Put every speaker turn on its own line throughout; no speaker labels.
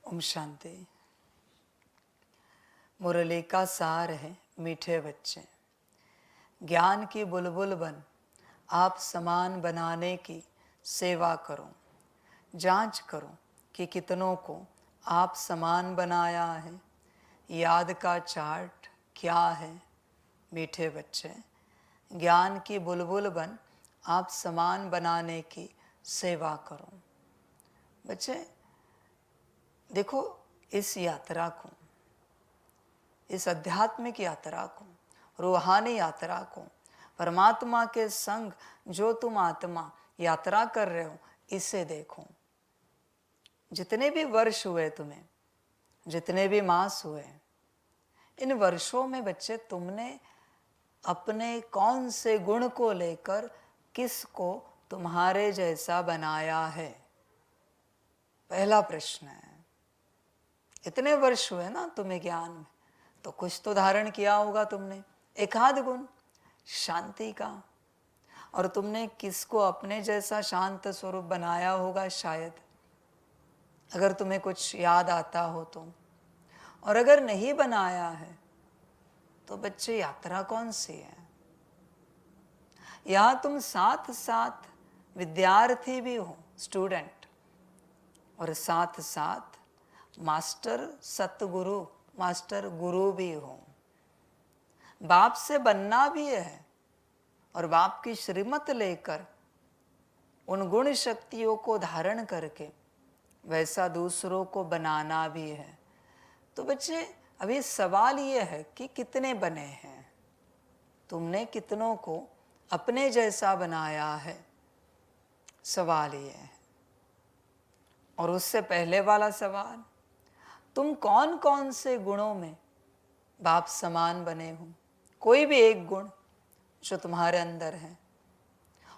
ओम शांति। मुरली का सार है मीठे बच्चे, ज्ञान की बुलबुल बन आप समान बनाने की सेवा करो। जांच करो कि कितनों को आप समान बनाया है। याद का चार्ट क्या है मीठे बच्चे, ज्ञान की बुलबुल बन आप समान बनाने की सेवा करो। बच्चे देखो, इस यात्रा को, इस आध्यात्मिक यात्रा को, रूहानी यात्रा को, परमात्मा के संग जो तुम आत्मा यात्रा कर रहे हो, इसे देखो। जितने भी वर्ष हुए तुम्हें, जितने भी मास हुए, इन वर्षों में बच्चे तुमने अपने कौन से गुण को लेकर किसको तुम्हारे जैसा बनाया है? पहला प्रश्न है। इतने वर्ष हुए ना तुम्हें ज्ञान में, तो कुछ तो धारण किया होगा तुमने, एक आध गुण शांति का। और तुमने किसको अपने जैसा शांत स्वरूप बनाया होगा शायद, अगर तुम्हें कुछ याद आता हो तो। और अगर नहीं बनाया है तो बच्चे यात्रा कौन सी है? यहां तुम साथ साथ विद्यार्थी भी हो, स्टूडेंट, और साथ साथ मास्टर सतगुरु, मास्टर गुरु भी हो। बाप से बनना भी है और बाप की श्रीमत लेकर उन गुण शक्तियों को धारण करके वैसा दूसरों को बनाना भी है। तो बच्चे अभी सवाल ये है कि कितने बने हैं, तुमने कितनों को अपने जैसा बनाया है, सवाल ये है। और उससे पहले वाला सवाल, तुम कौन कौन से गुणों में बाप समान बने हो? कोई भी एक गुण जो तुम्हारे अंदर है,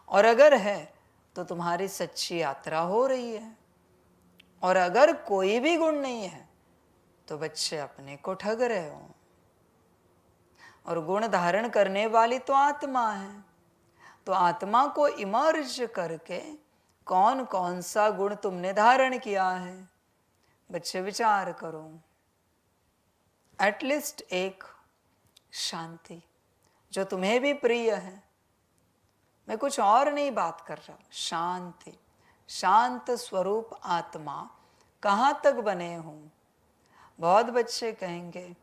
और अगर है तो तुम्हारी सच्ची यात्रा हो रही है। और अगर कोई भी गुण नहीं है तो बच्चे अपने को ठग रहे हो। और गुण धारण करने वाली तो आत्मा है, तो आत्मा को इमर्ज करके कौन कौन सा गुण तुमने धारण किया है? बच्चे विचार करो। एटलीस्ट एक शांति जो तुम्हें भी प्रिय है। मैं कुछ और नहीं बात कर रहा, शांति, शांत स्वरूप आत्मा कहाँ तक बने हो? बहुत बच्चे कहेंगे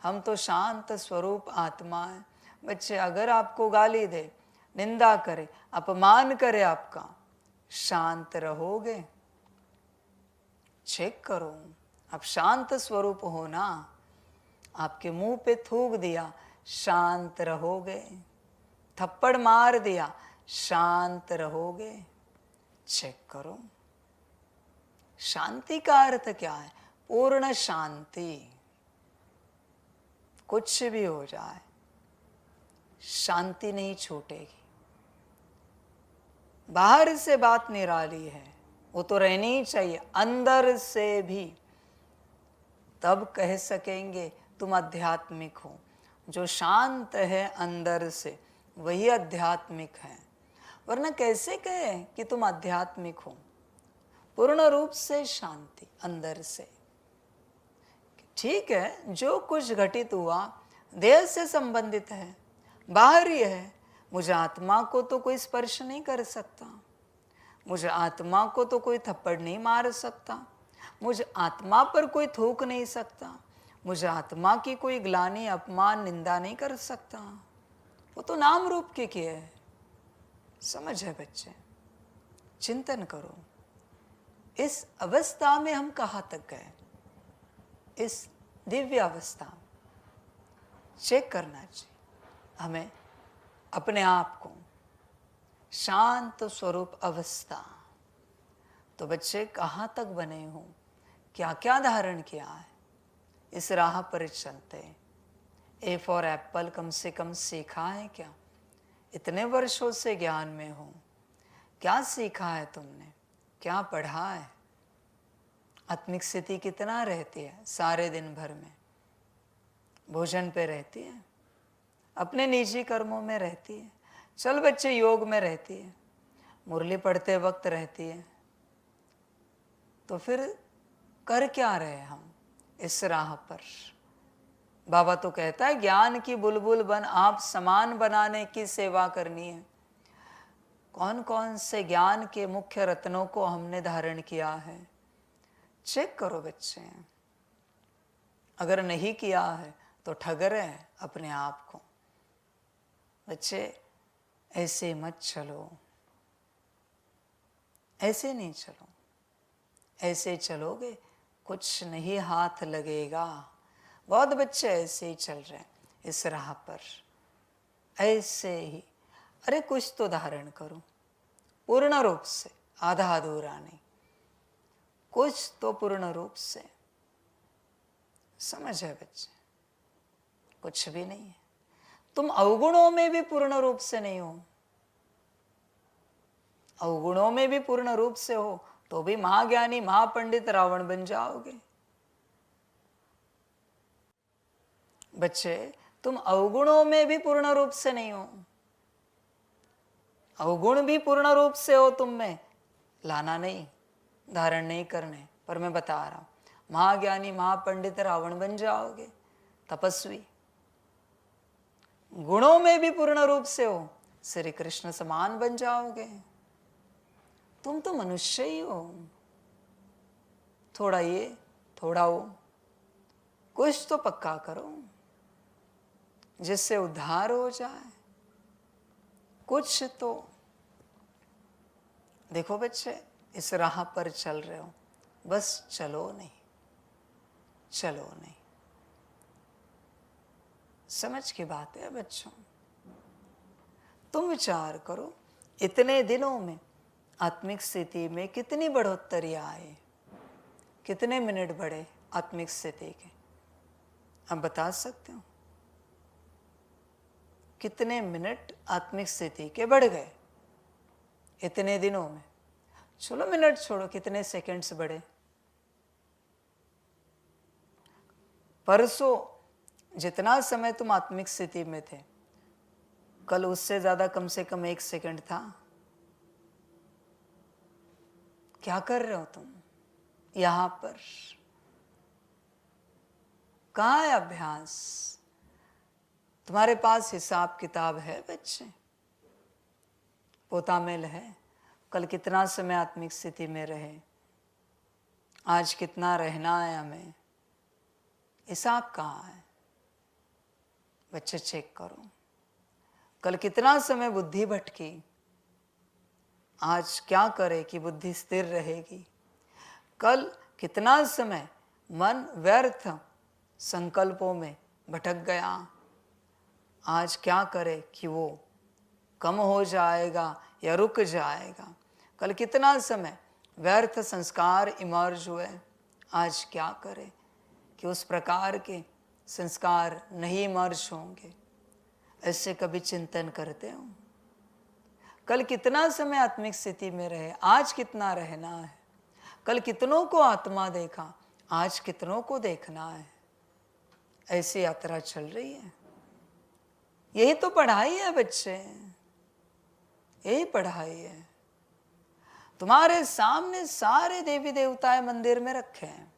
हम तो शांत स्वरूप आत्मा है। बच्चे अगर आपको गाली दे, निंदा करे, अपमान करे आपका, शांत रहोगे? चेक करो, आप शांत स्वरूप हो ना? आपके मुंह पे थूक दिया, शांत रहोगे? थप्पड़ मार दिया, शांत रहोगे? चेक करो। शांति का अर्थ क्या है? पूर्ण शांति। कुछ भी हो जाए, शांति नहीं छूटेगी। बाहर से बात निराली है, वो तो रहनी ही चाहिए, अंदर से भी। तब कह सकेंगे तुम आध्यात्मिक हो। जो शांत है अंदर से, वही आध्यात्मिक है। वरना कैसे कहे कि तुम आध्यात्मिक हो? पूर्ण रूप से शांति अंदर से। ठीक है, जो कुछ घटित हुआ देह से संबंधित है, बाहरी है। मुझे आत्मा को तो कोई स्पर्श नहीं कर सकता, मुझे आत्मा को तो कोई थप्पड़ नहीं मार सकता, मुझे आत्मा पर कोई थूक नहीं सकता, मुझे आत्मा की कोई ग्लानि, अपमान, निंदा नहीं कर सकता। वो तो नाम रूप के किए है। समझ है बच्चे? चिंतन करो, इस अवस्था में हम कहाँ तक गए? इस दिव्य अवस्था चेक करना चाहिए हमें अपने आप को। शांत स्वरूप अवस्था। तो बच्चे कहाँ तक बने हो? क्या क्या धारण किया है? इस राह पर चलते ए फॉर एप्पल कम से कम सीखा है क्या? इतने वर्षों से ज्ञान में हो, क्या सीखा है तुमने? क्या पढ़ा है? आत्मिक स्थिति कितना रहती है सारे दिन भर में? भोजन पे रहती है, अपने निजी कर्मों में रहती है, चल बच्चे योग में रहती है, मुरली पढ़ते वक्त रहती है। तो फिर कर क्या रहे हम इस राह पर। बाबा तो कहता है ज्ञान की बुलबुल बन, आप समान बनाने की सेवा करनी है। कौन कौन से ज्ञान के मुख्य रत्नों को हमने धारण किया है, चेक करो बच्चे। अगर नहीं किया है तो ठग रहे हैं अपने आप को। बच्चे ऐसे मत चलो, ऐसे नहीं चलो। ऐसे चलोगे कुछ नहीं हाथ लगेगा। बहुत बच्चे ऐसे ही चल रहे हैं इस राह पर, ऐसे ही। अरे कुछ तो धारण करो पूर्ण रूप से, आधा अधूरा नहीं, कुछ तो पूर्ण रूप से। समझ है बच्चे, कुछ भी नहीं है। तुम अवगुणों में भी पूर्ण रूप से नहीं हो, अवगुणों में भी पूर्ण रूप से हो तो भी महाज्ञानी महापंडित रावण बन जाओगे। बच्चे तुम अवगुणों में भी पूर्ण रूप से नहीं हो, अवगुण भी पूर्ण रूप से हो तुम में, लाना नहीं, धारण नहीं करने। पर मैं बता रहा हूं, महाज्ञानी महापंडित रावण बन जाओगे, तपस्वी। गुणों में भी पूर्ण रूप से हो, श्री कृष्ण समान बन जाओगे। तुम तो मनुष्य ही हो, थोड़ा ये थोड़ा वो, कुछ तो पक्का करो जिससे उद्धार हो जाए, कुछ तो। देखो बच्चे, इस राह पर चल रहे हो, बस चलो नहीं, चलो नहीं। समझ की बात है बच्चों। तुम विचार करो, इतने दिनों में आत्मिक स्थिति में कितनी बढ़ोतरी आए, कितने मिनट बढ़े आत्मिक स्थिति के, आप बता सकते हो? कितने मिनट आत्मिक स्थिति के बढ़ गए इतने दिनों में? चलो मिनट छोड़ो, कितने सेकंड्स बढ़े? परसों जितना समय तुम आत्मिक स्थिति में थे, कल उससे ज्यादा कम से कम 1 सेकंड था। क्या कर रहे हो तुम यहां पर? कहाँ है अभ्यास? तुम्हारे पास हिसाब किताब है बच्चे? पोतामेल है? कल कितना समय आत्मिक स्थिति में रहे, आज कितना रहना है हमें, हिसाब कहाँ है बच्चे? चेक करो। कल कितना समय बुद्धि भटकी, आज क्या करे कि बुद्धि स्थिर रहेगी? कल कितना समय मन व्यर्थ संकल्पों में भटक गया, आज क्या करे कि वो कम हो जाएगा या रुक जाएगा? कल कितना समय व्यर्थ संस्कार इमर्ज हुए, आज क्या करे कि उस प्रकार के संस्कार नहीं इमर्ज होंगे? ऐसे कभी चिंतन करते हो? कल कितना समय आत्मिक स्थिति में रहे, आज कितना रहना है? कल कितनों को आत्मा देखा, आज कितनों को देखना है? ऐसी यात्रा चल रही है। यही तो पढ़ाई है बच्चे, यही पढ़ाई है। तुम्हारे सामने सारे देवी देवताएं मंदिर में रखे हैं,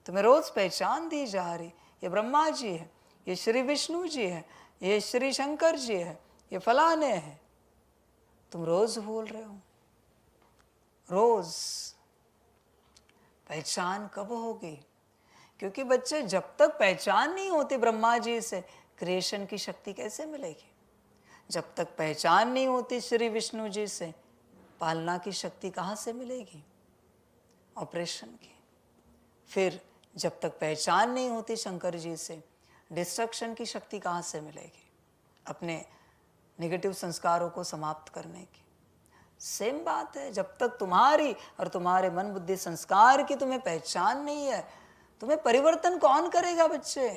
तुम्हें रोज पहचान दी जा रही, ये ब्रह्मा जी है, ये श्री विष्णु जी है, ये श्री शंकर जी है, ये फलाने हैं। तुम रोज भूल रहे हो। रोज पहचान कब होगी? क्योंकि बच्चे जब तक पहचान नहीं होती ब्रह्मा जी से, क्रिएशन की शक्ति कैसे मिलेगी? जब तक पहचान नहीं होती श्री विष्णु जी से, पालना की शक्ति कहाँ से मिलेगी? ऑपरेशन की। फिर जब तक पहचान नहीं होती शंकर जी से, डिस्ट्रक्शन की शक्ति कहाँ से मिलेगी? अपने नेगेटिव संस्कारों को समाप्त करने की। सेम बात है, जब तक तुम्हारी और तुम्हारे मन बुद्धि संस्कार की तुम्हें पहचान नहीं है, तुम्हें परिवर्तन कौन करेगा बच्चे?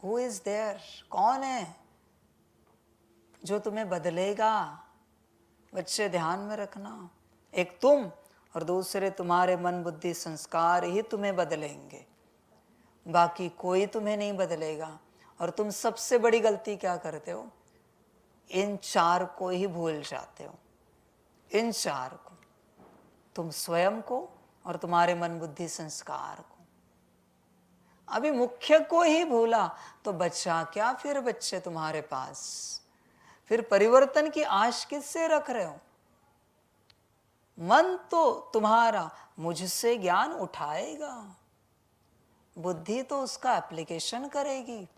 Who is there? कौन है जो तुम्हें बदलेगा? बच्चे ध्यान में रखना, एक तुम और दूसरे तुम्हारे मन बुद्धि संस्कार ही तुम्हें बदलेंगे, बाकी कोई तुम्हें नहीं बदलेगा। और तुम सबसे बड़ी गलती क्या करते हो? इन 4 को ही भूल जाते हो। इन 4 को, तुम स्वयं को, और तुम्हारे मन बुद्धि संस्कार को। अभी मुख्य को ही भूला तो बचा क्या फिर बच्चे तुम्हारे पास? फिर परिवर्तन की आश किससे रख रहे हो? मन तो तुम्हारा मुझसे ज्ञान उठाएगा, बुद्धि तो उसका एप्लीकेशन करेगी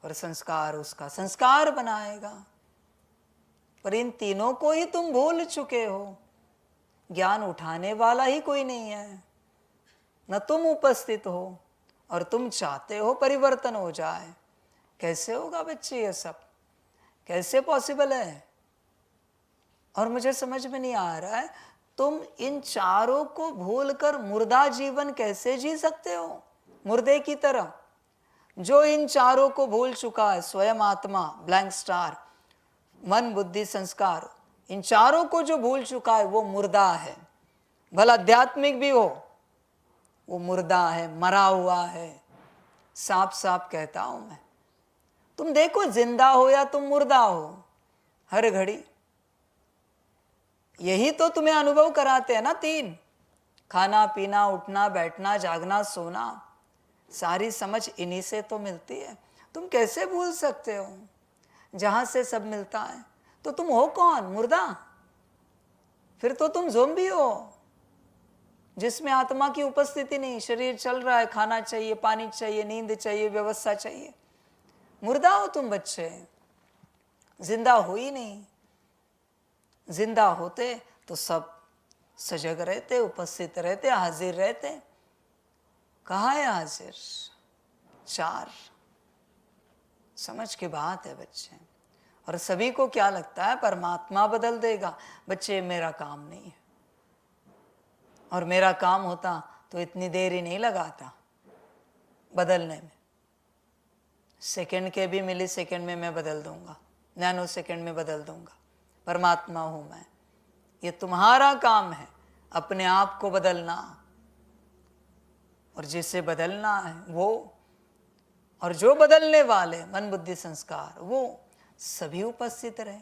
और संस्कार उसका संस्कार बनाएगा। पर इन तीनों को ही तुम भूल चुके हो। ज्ञान उठाने वाला ही कोई नहीं है, न तुम उपस्थित हो और तुम चाहते हो परिवर्तन हो जाए। कैसे होगा बच्चे ये सब? कैसे पॉसिबल है? और मुझे समझ में नहीं आ रहा है, तुम इन चारों को भूलकर मुर्दा जीवन कैसे जी सकते हो? मुर्दे की तरह। जो इन चारों को भूल चुका है, स्वयं आत्मा, ब्लैंक स्टार, मन बुद्धि संस्कार, इन चारों को जो भूल चुका है वो मुर्दा है। भला आध्यात्मिक भी हो, वो मुर्दा है, मरा हुआ है। साफ साफ कहता हूं मैं। तुम देखो, जिंदा हो या तुम मुर्दा हो, हर घड़ी यही तो तुम्हें अनुभव कराते हैं ना तीन। खाना पीना, उठना बैठना, जागना सोना, सारी समझ इन्हीं से तो मिलती है। तुम कैसे भूल सकते हो? जहां से सब मिलता है तो तुम हो कौन? मुर्दा। फिर तो तुम ज़ोंबी हो, जिसमें आत्मा की उपस्थिति नहीं। शरीर चल रहा है, खाना चाहिए, पानी चाहिए, नींद चाहिए, व्यवस्था चाहिए। मुर्दा हो तुम बच्चे, जिंदा हो ही नहीं। जिंदा होते तो सब सजग रहते, उपस्थित रहते, हाजिर रहते। कहाँ है हाजिर? चार। समझ की बात है बच्चे। और सभी को क्या लगता है परमात्मा बदल देगा। बच्चे, मेरा काम नहीं है, और मेरा काम होता तो इतनी देर ही नहीं लगाता बदलने में। सेकंड के भी मिली सेकंड में मैं बदल दूंगा, नैनो सेकंड में बदल दूंगा। परमात्मा हूं मैं। ये तुम्हारा काम है अपने आप को बदलना, और जिसे बदलना है वो, और जो बदलने वाले मन बुद्धि संस्कार, वो सभी उपस्थित रहे।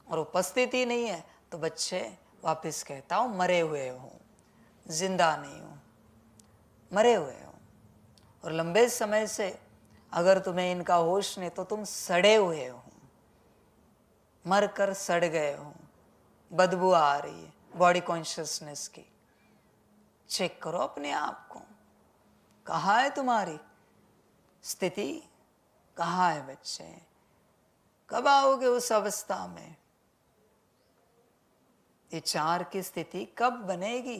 और उपस्थिति नहीं है तो बच्चे, वापस कहता हूं, मरे हुए हो, जिंदा नहीं हो, मरे हुए हो। और लंबे समय से अगर तुम्हें इनका होश नहीं तो तुम सड़े हुए हो, मर कर सड़ गए हो। बदबू आ रही है बॉडी कॉन्शियसनेस की। चेक करो अपने आप को, कहाँ है तुम्हारी स्थिति? कहाँ है बच्चे? कब आओगे उस अवस्था में? ये चार की स्थिति कब बनेगी?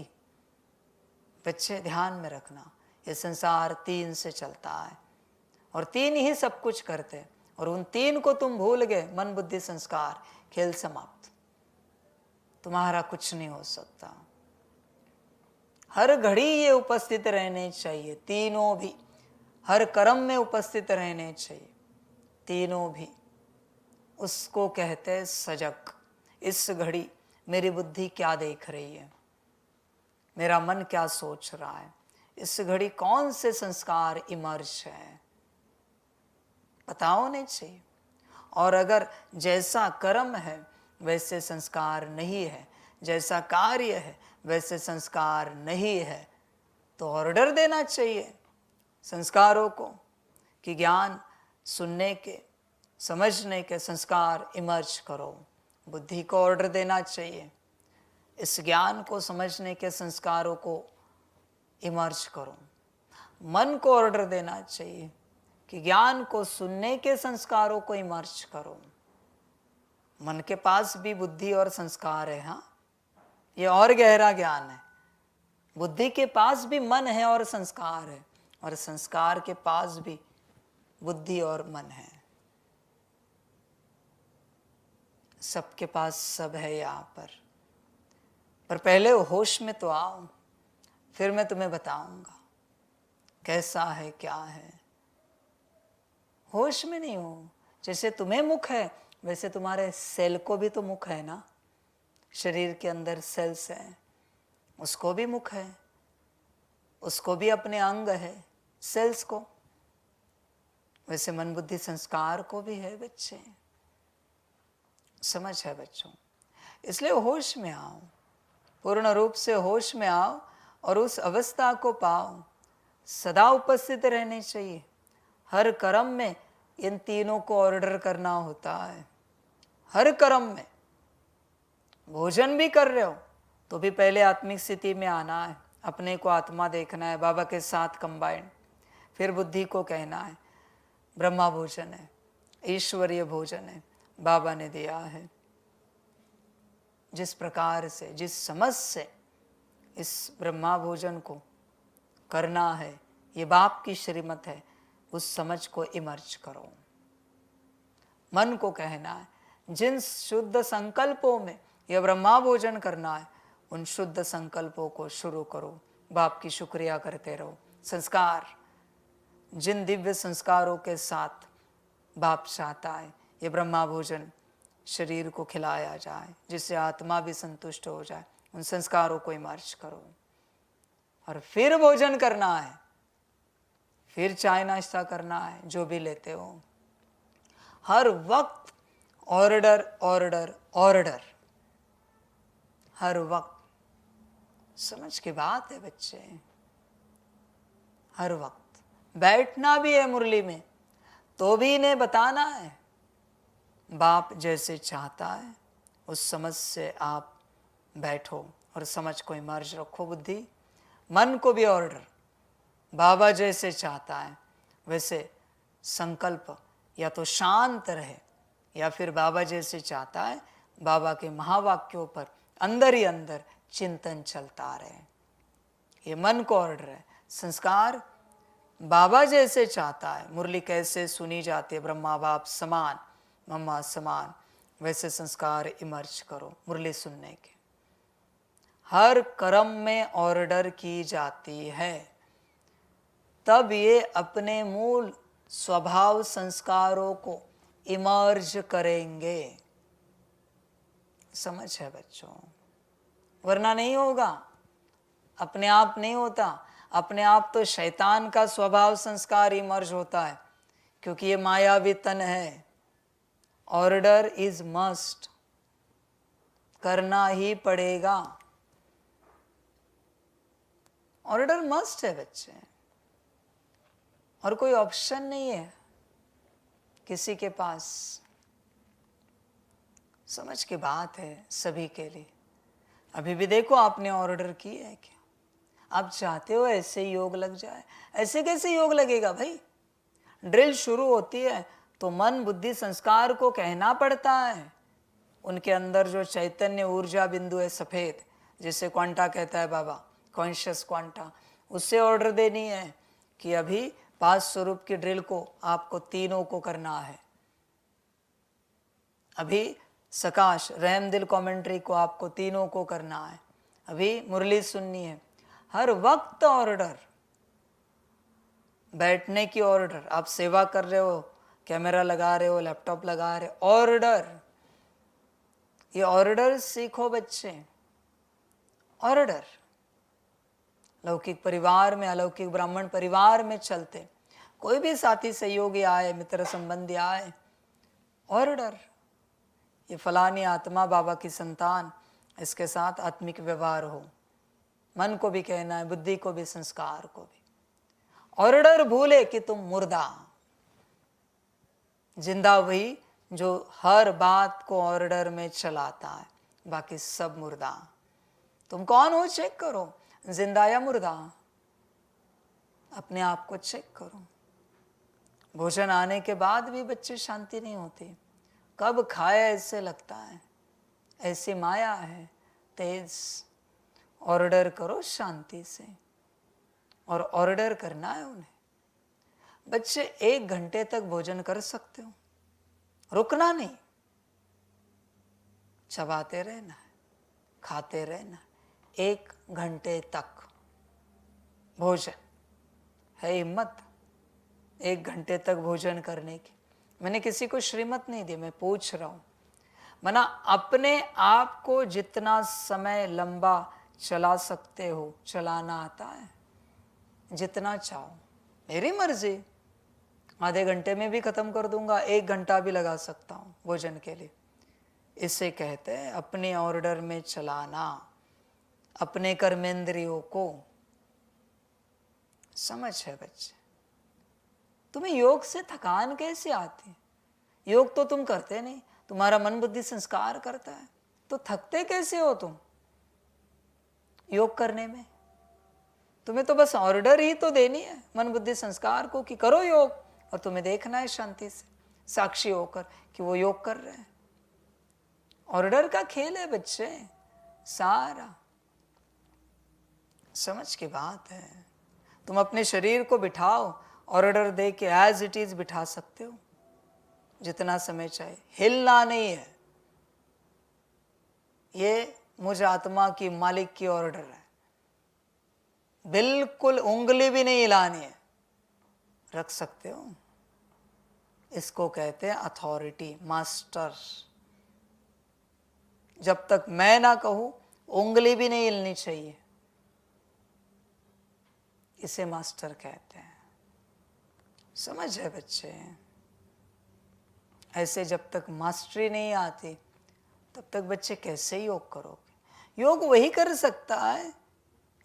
बच्चे ध्यान में रखना, ये संसार तीन से चलता है और तीन ही सब कुछ करते हैं। और उन तीन को तुम भूल गए, मन बुद्धि संस्कार, खेल समाप्त। तुम्हारा कुछ नहीं हो सकता। हर घड़ी ये उपस्थित रहने चाहिए, तीनों भी। हर कर्म में उपस्थित रहने चाहिए, तीनों भी। उसको कहते हैं सजग। इस घड़ी मेरी बुद्धि क्या देख रही है, मेरा मन क्या सोच रहा है, इस घड़ी कौन से संस्कार इमर्ज है, पता होने चाहिए। और अगर जैसा कर्म है वैसे संस्कार नहीं है, जैसा कार्य है वैसे संस्कार नहीं है, तो ऑर्डर देना चाहिए संस्कारों को कि ज्ञान सुनने के, समझने के संस्कार इमर्ज करो। बुद्धि को ऑर्डर देना चाहिए, इस ज्ञान को समझने के संस्कारों को इमर्ज करो। मन को ऑर्डर देना चाहिए कि ज्ञान को सुनने के संस्कारों को इमर्ज करो। मन के पास भी बुद्धि और संस्कार है। हाँ, ये और गहरा ज्ञान है। बुद्धि के पास भी मन है और संस्कार है, और संस्कार के पास भी बुद्धि और मन है। सबके पास सब है यहाँ पर पहले होश में तो आओ, फिर मैं तुम्हें बताऊंगा कैसा है क्या है। होश में नहीं हो। जैसे तुम्हें मुख है वैसे तुम्हारे सेल को भी तो मुख है ना। शरीर के अंदर सेल्स हैं, उसको भी मुख है, उसको भी अपने अंग है सेल्स को। वैसे मन बुद्धि संस्कार को भी है बच्चे। समझ है बच्चों? इसलिए होश में आओ, पूर्ण रूप से होश में आओ और उस अवस्था को पाओ। सदा उपस्थित रहने चाहिए। हर कर्म में इन तीनों को ऑर्डर करना होता है। हर कर्म में भोजन भी कर रहे हो तो भी पहले आत्मिक स्थिति में आना है, अपने को आत्मा देखना है, बाबा के साथ कंबाइंड। फिर बुद्धि को कहना है ब्रह्मा भोजन है, ईश्वरीय भोजन है, बाबा ने दिया है। जिस प्रकार से, जिस समझ से इस ब्रह्मा भोजन को करना है, ये बाप की श्रीमत है, उस समझ को इमर्ज करो। मन को कहना है जिन शुद्ध संकल्पों में यह ब्रह्मा भोजन करना है, उन शुद्ध संकल्पों को शुरू करो। बाप की शुक्रिया करते रहो। संस्कार, जिन दिव्य संस्कारों के साथ बाप चाहता है ये ब्रह्मा भोजन शरीर को खिलाया जाए, जिससे आत्मा भी संतुष्ट हो जाए, उन संस्कारों को इमर्ज करो। और फिर भोजन करना है, फिर चाय नाश्ता करना है, जो भी लेते हो। हर वक्त ऑर्डर ऑर्डर ऑर्डर, हर वक्त। समझ की बात है बच्चे। हर वक्त बैठना भी है मुरली में तो भी इन्हें बताना है बाप जैसे चाहता है उस समझ से आप बैठो और समझ को इमर्ज रखो। बुद्धि मन को भी ऑर्डर, बाबा जैसे चाहता है वैसे संकल्प या तो शांत रहे या फिर बाबा जैसे चाहता है बाबा के महावाक्यों पर अंदर ही अंदर चिंतन चलता रहे। ये मन को ऑर्डर है। संस्कार बाबा जैसे चाहता है। मुरली कैसे सुनी जाती है, ब्रह्मा बाप समान, मम्मा समान, वैसे संस्कार इमर्ज करो मुरली सुनने के। हर कर्म में ऑर्डर की जाती है, तब ये अपने मूल स्वभाव संस्कारों को इमर्ज करेंगे। समझ है बच्चों? वरना नहीं होगा, अपने आप नहीं होता। अपने आप तो शैतान का स्वभाव संस्कार इमर्ज होता है, क्योंकि ये मायावी तन है। ऑर्डर इज मस्ट, करना ही पड़ेगा। ऑर्डर मस्ट है बच्चे, और कोई ऑप्शन नहीं है किसी के पास। समझ की बात है सभी के लिए। अभी भी देखो आपने ऑर्डर की है क्या? आप चाहते हो ऐसे योग लग जाए? ऐसे कैसे योग लगेगा भाई? ड्रिल शुरू होती है तो मन बुद्धि संस्कार को कहना पड़ता है। उनके अंदर जो चैतन्य ऊर्जा बिंदु है सफेद, जिसे क्वांटा कहता है बाबा, कॉन्शियस क्वांटा, उससे ऑर्डर देनी है कि अभी 5 स्वरूप की ड्रिल को आपको तीनों को करना है। अभी सकाश रहम दिल कमेंट्री को आपको तीनों को करना है। अभी मुरली सुननी है। हर वक्त ऑर्डर, बैठने की ऑर्डर, आप सेवा कर रहे हो, कैमरा लगा रहे हो, लैपटॉप लगा रहे हो, ऑर्डर। ये ऑर्डर सीखो बच्चे, ऑर्डर। लौकिक परिवार में, अलौकिक ब्राह्मण परिवार में चलते कोई भी साथी सहयोगी आए, मित्र संबंधी आए, ऑर्डर। ये फलानी आत्मा बाबा की संतान, इसके साथ आत्मिक व्यवहार हो। मन को भी कहना है, बुद्धि को भी, संस्कार को भी। ऑर्डर भूले कि तुम मुर्दा। जिंदा वही जो हर बात को ऑर्डर में चलाता है, बाकी सब मुर्दा। तुम कौन हो चेक करो, जिंदा या मुर्दा। अपने आप को चेक करो। भोजन आने के बाद भी बच्चे शांति नहीं होती। कब खाए ऐसे लगता है, ऐसी माया है तेज। ऑर्डर करो शांति से, और ऑर्डर करना है उन्हें। बच्चे 1 घंटे तक भोजन कर सकते हो, रुकना नहीं, चबाते रहना है, खाते रहना है। 1 घंटे तक भोजन है। हिम्मत 1 घंटे तक भोजन करने की। मैंने किसी को श्रीमत नहीं दी, मैं पूछ रहा हूं। मना अपने आप को जितना समय लंबा चला सकते हो, चलाना आता है, जितना चाहो। मेरी मर्जी, आधे घंटे में भी खत्म कर दूंगा, 1 घंटा भी लगा सकता हूं भोजन के लिए। इसे कहते हैं अपने ऑर्डर में चलाना, अपने कर्मेंद्रियों को। समझ है बच्चे? तुम्हें योग से थकान कैसे आती है? योग तो तुम करते नहीं, तुम्हारा मन बुद्धि संस्कार करता है, तो थकते कैसे हो तुम योग करने में? तुम्हें तो बस ऑर्डर ही तो देनी है मन बुद्धि संस्कार को कि करो योग, और तुम्हें देखना है शांति से साक्षी होकर कि वो योग कर रहे हैं। ऑर्डर का खेल है बच्चे सारा, समझ की बात है। तुम अपने शरीर को बिठाओ, ऑर्डर दे के एज इट इज बिठा सकते हो जितना समय चाहे, हिलना नहीं है। ये मुझ आत्मा की मालिक की ऑर्डर है, बिल्कुल उंगली भी नहीं हिलानी है। रख सकते हो, इसको कहते हैं अथॉरिटी, मास्टर। जब तक मैं ना कहूं उंगली भी नहीं हिलनी चाहिए, इसे मास्टर कहते हैं। समझ है बच्चे? ऐसे जब तक मास्टरी नहीं आती तब तक बच्चे कैसे योग करोगे? योग वही कर सकता है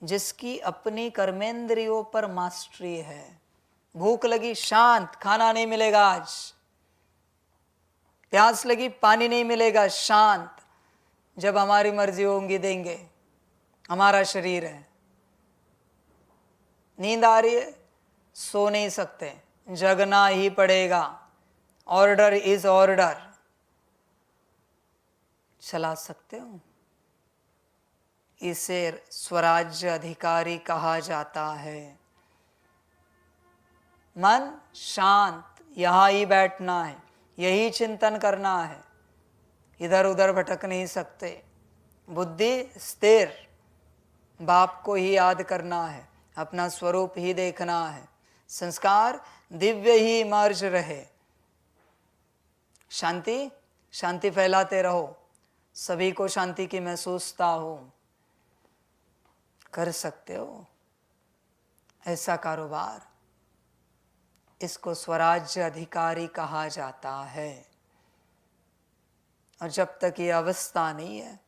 जिसकी अपनी कर्मेंद्रियों पर मास्टरी है। भूख लगी शांत, खाना नहीं मिलेगा आज। प्यास लगी पानी नहीं मिलेगा, शांत। जब हमारी मर्जी होंगी देंगे, हमारा शरीर है। नींद आ रही है, सो नहीं सकते, जगना ही पड़ेगा। Order is order. चला सकते हो, इसे स्वराज्य अधिकारी कहा जाता है। मन शांत, यहां ही बैठना है, यही चिंतन करना है, इधर उधर भटक नहीं सकते। बुद्धि स्थिर, बाप को ही याद करना है, अपना स्वरूप ही देखना है। संस्कार दिव्य ही मर्ज रहे। शांति, शांति फैलाते रहो, सभी को शांति की महसूसता हो। कर सकते हो ऐसा कारोबार, इसको स्वराज्य अधिकारी कहा जाता है। और जब तक ये अवस्था नहीं है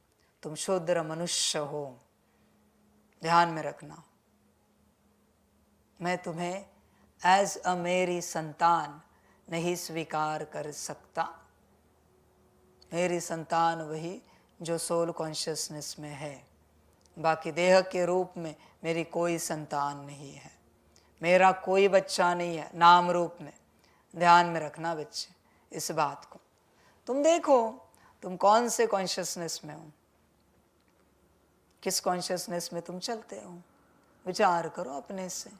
तुम शूद्र मनुष्य हो। ध्यान में रखना, मैं तुम्हें एज अ मेरी संतान नहीं स्वीकार कर सकता। मेरी संतान वही जो सोल कॉन्शियसनेस में है, बाकी देह के रूप में मेरी कोई संतान नहीं है, मेरा कोई बच्चा नहीं है नाम रूप में। ध्यान में रखना बच्चे इस बात को। तुम देखो तुम कौन से कॉन्शियसनेस में हो, किस कॉन्शियसनेस में तुम चलते हो। विचार करो, अपने से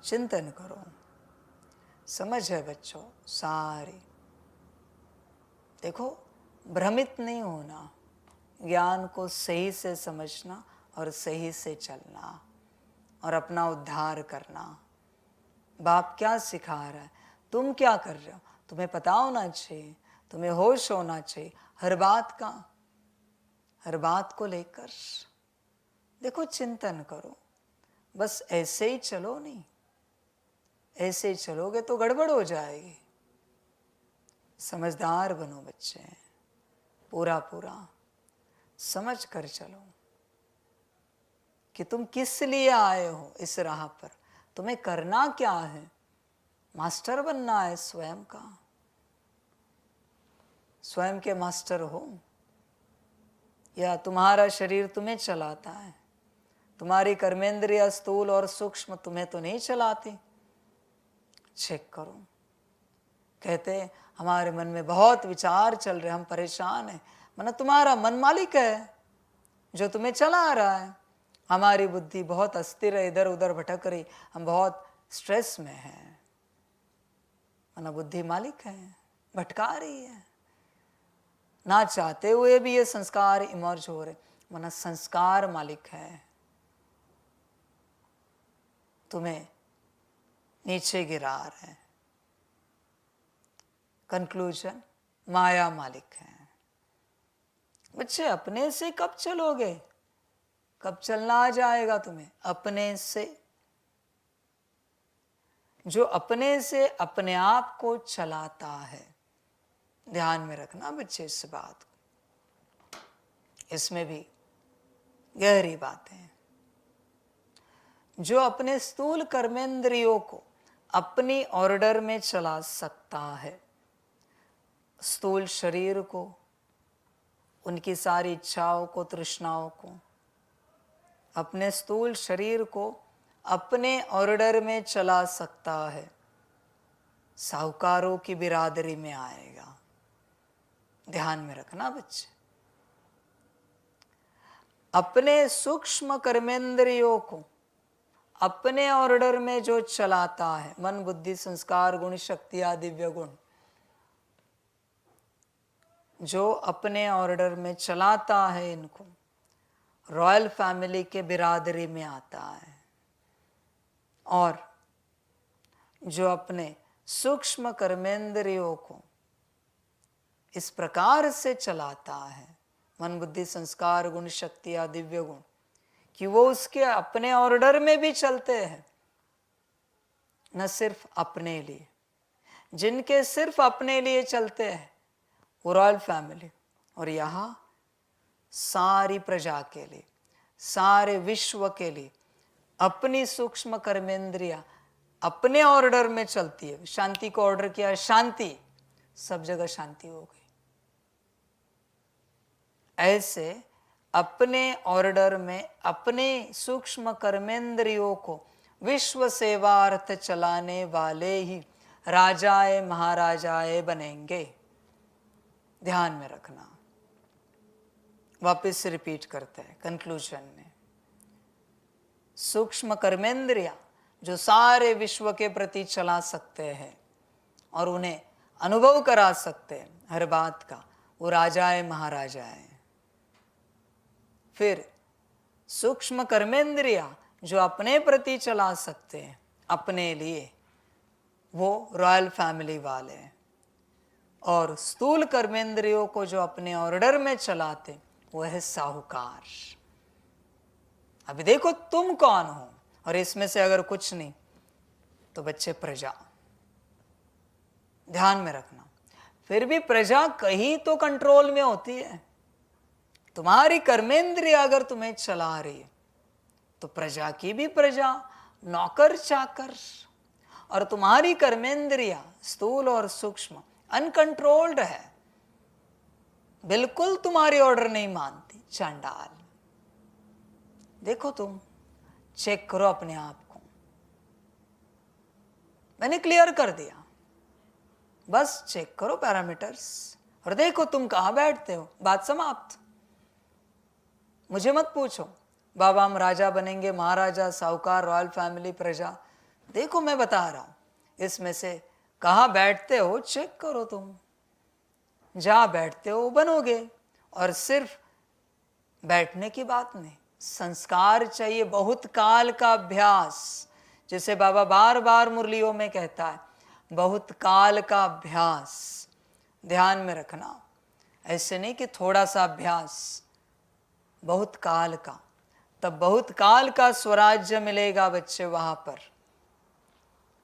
चिंतन करो। समझ है बच्चों सारी? देखो, भ्रमित नहीं होना, ज्ञान को सही से समझना और सही से चलना और अपना उद्धार करना। बाप क्या सिखा रहा है, तुम क्या कर रहे हो, तुम्हें पता होना चाहिए, तुम्हें होश होना चाहिए हर बात का, हर बात को लेकर। देखो, चिंतन करो, बस ऐसे ही चलो नहीं, ऐसे ही चलोगे तो गड़बड़ हो जाएगी। समझदार बनो बच्चे, पूरा पूरा समझ कर चलो कि तुम किस लिए आए हो इस राह पर, तुम्हें करना क्या है। मास्टर बनना है स्वयं का, स्वयं के मास्टर हो, या तुम्हारा शरीर तुम्हें चलाता है? तुम्हारी कर्मेंद्रिय स्थूल और सूक्ष्म तुम्हें तो नहीं चलाती। चेक करो। कहते हमारे मन में बहुत विचार चल रहे, हम परेशान हैं। मतलब तुम्हारा मन मालिक है जो तुम्हें चला रहा है। हमारी बुद्धि बहुत अस्थिर है, इधर उधर भटक रही, हम बहुत स्ट्रेस में हैं। मतलब बुद्धि मालिक है, भटका रही है। ना चाहते हुए भी ये संस्कार इमर्ज हो रहे, मतलब संस्कार मालिक है, तुम्हें नीचे गिरा रहे। कंक्लूजन, माया मालिक है। बच्चे, अपने से कब चलोगे? कब चलना आ जाएगा तुम्हें? अपने से। जो अपने से अपने आप को चलाता है। ध्यान में रखना बच्चे इस बात को, इसमें भी गहरी बातें हैं। जो अपने स्थूल कर्मेंद्रियों को अपनी ऑर्डर में चला सकता है, स्थूल शरीर को, उनकी सारी इच्छाओं को, तृष्णाओं को, अपने स्थूल शरीर को अपने ऑर्डर में चला सकता है, साहूकारों की बिरादरी में आएगा। ध्यान में रखना बच्चे, अपने सूक्ष्म कर्मेंद्रियों को अपने ऑर्डर में जो चलाता है, मन बुद्धि संस्कार गुण शक्ति आदि दिव्य गुण, जो अपने ऑर्डर में चलाता है, इनको रॉयल फैमिली के बिरादरी में आता है। और जो अपने सूक्ष्म कर्मेंद्रियों को इस प्रकार से चलाता है, मन बुद्धि संस्कार गुण शक्ति या दिव्य गुण, कि वो उसके अपने ऑर्डर में भी चलते हैं, न सिर्फ अपने लिए। जिनके सिर्फ अपने लिए चलते हैं वो रॉयल फैमिली, और यहाँ सारी प्रजा के लिए, सारे विश्व के लिए अपनी सूक्ष्म कर्मेंद्रिया अपने ऑर्डर में चलती है। शांति को ऑर्डर किया, शांति, सब जगह शांति हो गई। ऐसे अपने ऑर्डर में अपने सूक्ष्म कर्मेंद्रियों को विश्व सेवार्थ चलाने वाले ही राजाए महाराजाए बनेंगे। ध्यान में रखना। वापस रिपीट करते हैं कंक्लूजन में। सूक्ष्म कर्मेंद्रिया जो सारे विश्व के प्रति चला सकते हैं और उन्हें अनुभव करा सकते हैं हर बात का, वो राजाए महाराजाए। फिर सूक्ष्म कर्मेंद्रिया जो अपने प्रति चला सकते हैं अपने लिए, वो रॉयल फैमिली वाले हैं। और स्थूल कर्मेंद्रियों को जो अपने ऑर्डर में चलाते, वो है साहूकार। अभी देखो तुम कौन हो, और इसमें से अगर कुछ नहीं तो बच्चे प्रजा। ध्यान में रखना। फिर भी प्रजा कहीं तो कंट्रोल में होती है। तुम्हारी कर्मेंद्रिया अगर तुम्हें चला रही है तो प्रजा की भी प्रजा, नौकर चाकर। और तुम्हारी कर्मेंद्रिया स्थूल और सूक्ष्म अनकंट्रोल्ड है, बिल्कुल तुम्हारी ऑर्डर नहीं मानती, चांडाल। देखो तुम चेक करो अपने आप को। मैंने क्लियर कर दिया, बस चेक करो पैरामीटर्स और देखो तुम कहां बैठते हो। बात समाप्त। मुझे मत पूछो बाबा हम राजा बनेंगे, महाराजा, साहूकार, रॉयल फैमिली, प्रजा। देखो मैं बता रहा हूं, इसमें से कहां बैठते हो चेक करो। तुम जहां बैठते हो बनोगे। और सिर्फ बैठने की बात नहीं, संस्कार चाहिए, बहुत काल का अभ्यास। जैसे बाबा बार बार मुरलियों में कहता है, बहुत काल का अभ्यास। ध्यान में रखना। ऐसे नहीं कि थोड़ा सा अभ्यास, बहुत काल का। तब बहुत काल का स्वराज्य मिलेगा बच्चे वहां पर।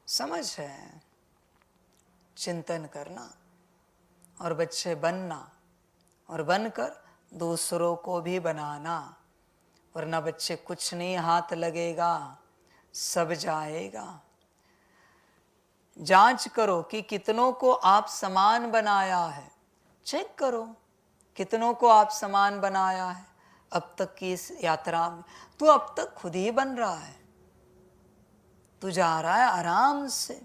समझ है? चिंतन करना और बच्चे बनना, और बनकर दूसरों को भी बनाना। वरना बच्चे कुछ नहीं हाथ लगेगा, सब जाएगा। जांच करो कि कितनों को आप समान बनाया है। चेक करो कितनों को आप समान बनाया है अब तक की इस यात्रा में। तू अब तक खुद ही बन रहा है, तू जा रहा है आराम से।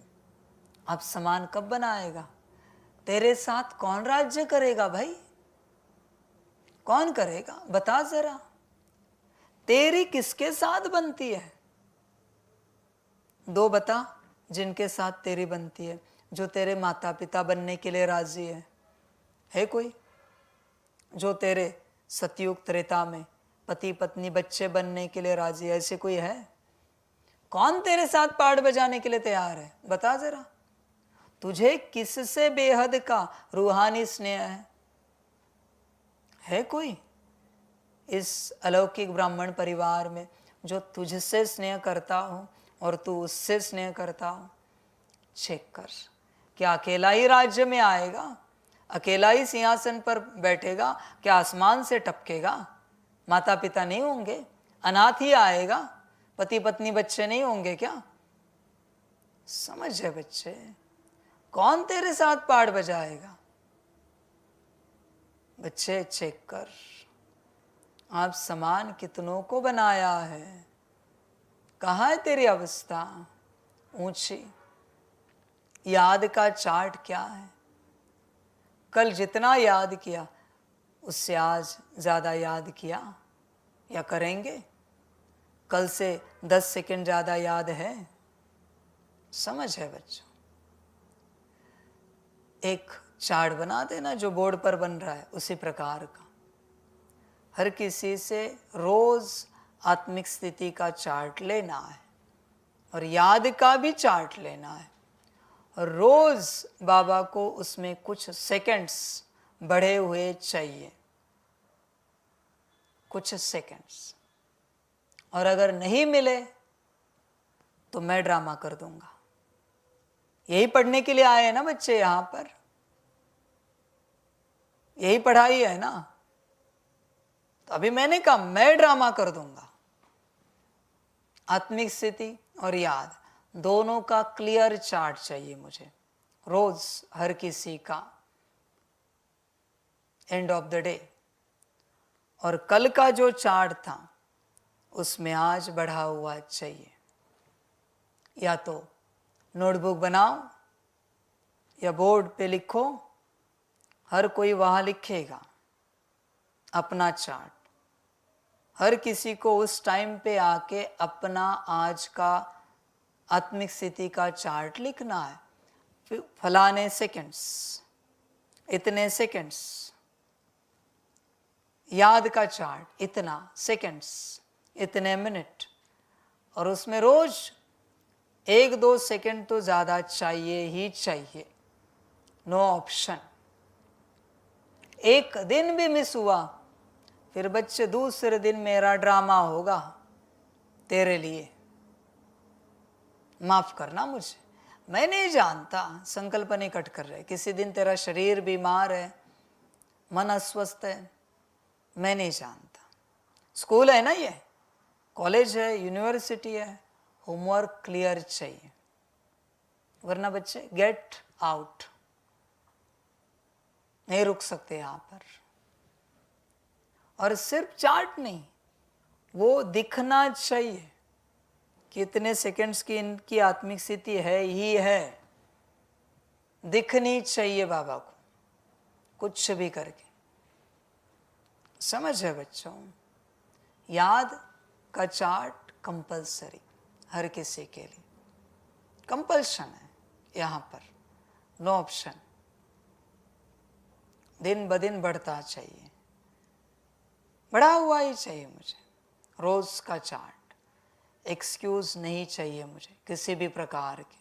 अब समान कब बनाएगा? तेरे साथ कौन राज्य करेगा भाई? कौन करेगा बता जरा। तेरी किसके साथ बनती है? दो बता जिनके साथ तेरी बनती है, जो तेरे माता पिता बनने के लिए राजी है कोई? जो तेरे सतयुग त्रेता में पति पत्नी बच्चे बनने के लिए राजी है, ऐसे कोई है? कौन तेरे साथ पाठ बजाने के लिए तैयार है? बता जरा। तुझे किससे बेहद का रूहानी स्नेह है कोई इस अलौकिक ब्राह्मण परिवार में जो तुझसे स्नेह करता हो और तू उससे स्नेह करता हो? चेक कर। क्या अकेला ही राज्य में आएगा? अकेला ही सिंहासन पर बैठेगा? क्या आसमान से टपकेगा? माता पिता नहीं होंगे? अनाथ ही आएगा? पति पत्नी बच्चे नहीं होंगे क्या? समझ है बच्चे, कौन तेरे साथ पाठ बजाएगा? बच्चे चेक कर, आप समान कितनों को बनाया है? कहाँ है तेरी अवस्था ऊंची? याद का चार्ट क्या है? कल जितना याद किया उससे आज ज़्यादा याद किया या करेंगे? कल से 10 सेकंड ज़्यादा याद है? समझ है बच्चों? एक चार्ट बना देना जो बोर्ड पर बन रहा है, उसी प्रकार का हर किसी से रोज आत्मिक स्थिति का चार्ट लेना है और याद का भी चार्ट लेना है, और रोज बाबा को उसमें कुछ सेकंड्स बढ़े हुए चाहिए, कुछ सेकंड्स। और अगर नहीं मिले तो मैं ड्रामा कर दूंगा। यही पढ़ने के लिए आए हैं ना बच्चे यहां पर, यही पढ़ाई है ना, तो अभी मैंने कहा मैं ड्रामा कर दूंगा। आत्मिक स्थिति और याद दोनों का क्लियर चार्ट चाहिए मुझे, रोज हर किसी का एंड ऑफ द डे। और कल का जो चार्ट था उसमें आज बढ़ा हुआ चाहिए। या तो नोटबुक बनाओ या बोर्ड पे लिखो, हर कोई वहां लिखेगा अपना चार्ट। हर किसी को उस टाइम पे आके अपना आज का आत्मिक स्थिति का चार्ट लिखना है। फिर फलाने सेकंड्स, इतने सेकंड्स, याद का चार्ट इतना सेकंड्स, इतने मिनट, और उसमें रोज 1-2 सेकंड तो ज़्यादा चाहिए ही चाहिए, नो ऑप्शन। एक दिन भी मिस हुआ फिर बच्चे दूसरे दिन मेरा ड्रामा होगा तेरे लिए। माफ करना मुझे, मैं नहीं जानता, संकल्प नहीं कट कर रहे। किसी दिन तेरा शरीर बीमार है, मन अस्वस्थ है, मैं नहीं जानता। स्कूल है ना, ये कॉलेज है, यूनिवर्सिटी है, होमवर्क क्लियर चाहिए, वरना बच्चे गेट आउट, नहीं रुक सकते यहां पर। और सिर्फ चार्ट नहीं, वो दिखना चाहिए कितने सेकंड्स की इनकी आत्मिक स्थिति है ही है, दिखनी चाहिए बाबा को, कुछ भी करके। समझ है बच्चों? याद का चार्ट कंपलसरी, हर किसी के लिए कंपल्शन है यहाँ पर, नो ऑप्शन। दिन ब दिन बढ़ता चाहिए, बढ़ा हुआ ही चाहिए मुझे, रोज का चार्ट। एक्सक्यूज नहीं चाहिए मुझे किसी भी प्रकार के।